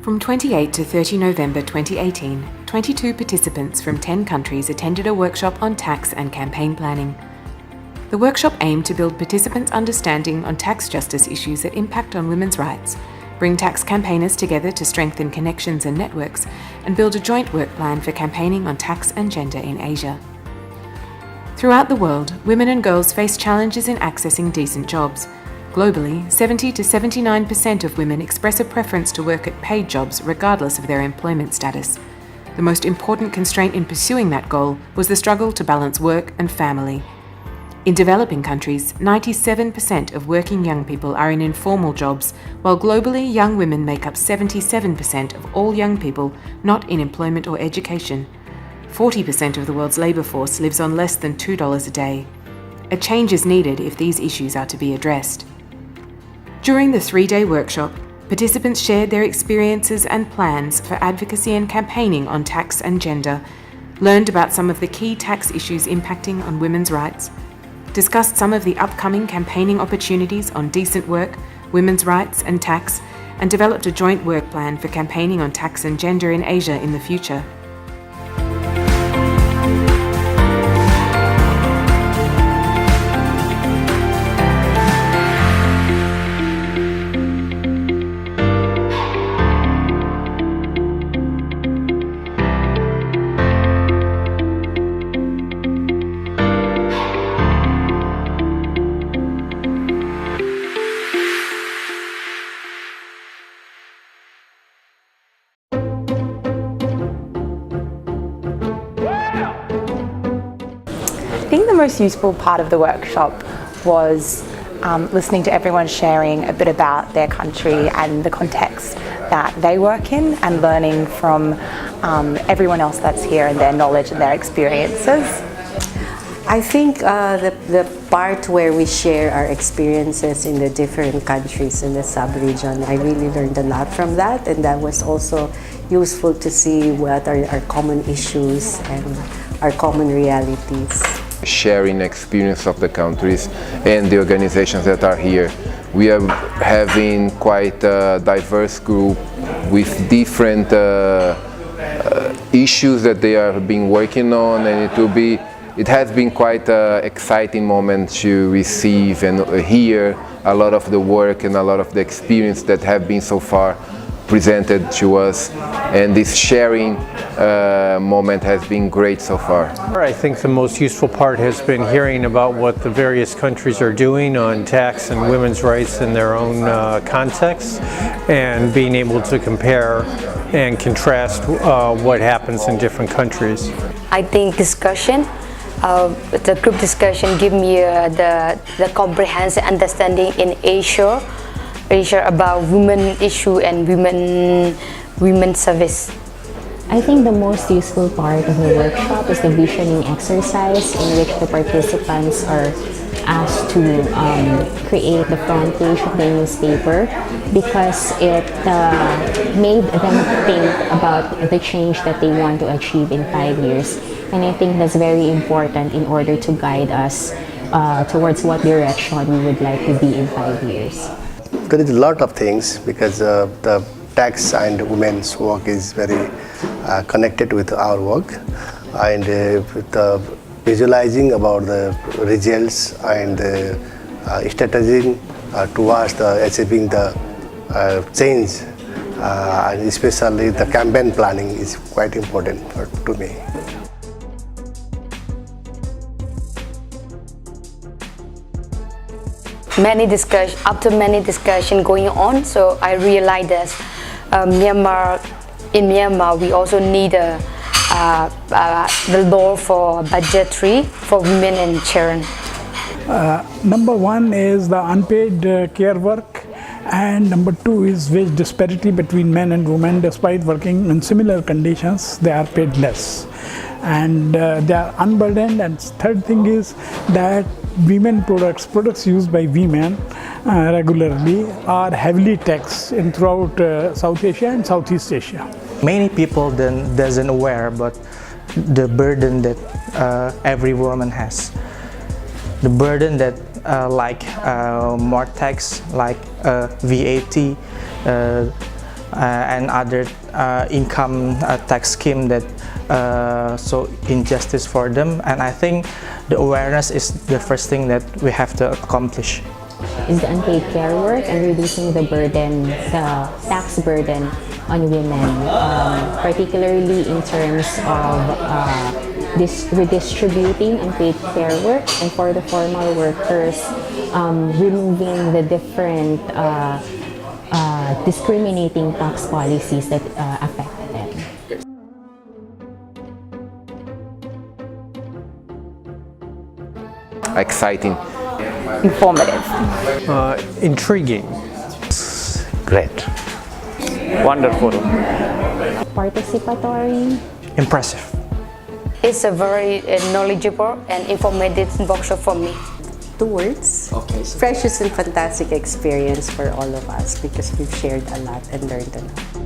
From 28 to 30 November 2018, 22 participants from 10 countries attended a workshop on tax and campaign planning. The workshop aimed to build participants' understanding on tax justice issues that impact on women's rights, bring tax campaigners together to strengthen connections and networks, and build a joint work plan for campaigning on tax and gender in Asia. Throughout the world, women and girls face challenges in accessing decent jobs. Globally, 70 to 79% of women express a preference to work at paid jobs regardless of their employment status. The most important constraint in pursuing that goal was the struggle to balance work and family. In developing countries, 97% of working young people are in informal jobs, while globally young women make up 77% of all young people not in employment or education. 40% of the world's labour force lives on less than $2 a day. A change is needed if these issues are to be addressed. During the 3-day workshop, participants shared their experiences and plans for advocacy and campaigning on tax and gender, learned about some of the key tax issues impacting on women's rights, discussed some of the upcoming campaigning opportunities on decent work, women's rights and tax, and developed a joint work plan for campaigning on tax and gender in Asia in the future. I think the most useful part of the workshop was listening to everyone sharing a bit about their country and the context that they work in, and learning from everyone else that's here and their knowledge and their experiences. I think the part where we share our experiences in the different countries in the sub-region, I really learned a lot from that, and that was also useful to see what are our common issues and our common realities. Sharing experience of the countries and the organizations that are here. We are having quite a diverse group with different issues that they have been working on, and it has been quite an exciting moment to receive and hear a lot of the work and a lot of the experience that have been so far presented to us, and this sharing moment has been great so far. I think the most useful part has been hearing about what the various countries are doing on tax and women's rights in their own context, and being able to compare and contrast what happens in different countries. I think the group discussion give me the comprehensive understanding in Asia about women issue and women service. I think the most useful part of the workshop is the visioning exercise, in which the participants are asked to create the front page of the newspaper, because it made them think about the change that they want to achieve in 5 years. And I think that's very important in order to guide us towards what direction we would like to be in 5 years. There is a lot of things, because the tax and women's work is very connected with our work, and with the visualizing about the results and strategizing towards achieving the change, and especially the campaign planning is quite important to me. After many discussions going on, so I realized that in Myanmar we also need the law for budgetary for women and children. Number one is the unpaid care work, and number two is wage disparity between men and women. Despite working in similar conditions, they are paid less, and they are unburdened. And third thing is that women products used by women regularly are heavily taxed throughout South Asia and Southeast Asia. Many people doesn't aware about the burden that every woman has. The burden that like more tax, like VAT, and other income tax scheme that so injustice for them. And I think the awareness is the first thing that we have to accomplish. Is the unpaid care work and reducing the burden, the tax burden on women, particularly in terms of redistributing unpaid care work, and for the formal workers, removing the different discriminating tax policies that affect them. Exciting. Informative. Intriguing. Great. Wonderful. Participatory. Impressive. It's a very knowledgeable and informative workshop for me. 2 words. Okay. Precious and fantastic experience for all of us because we've shared a lot and learned a lot.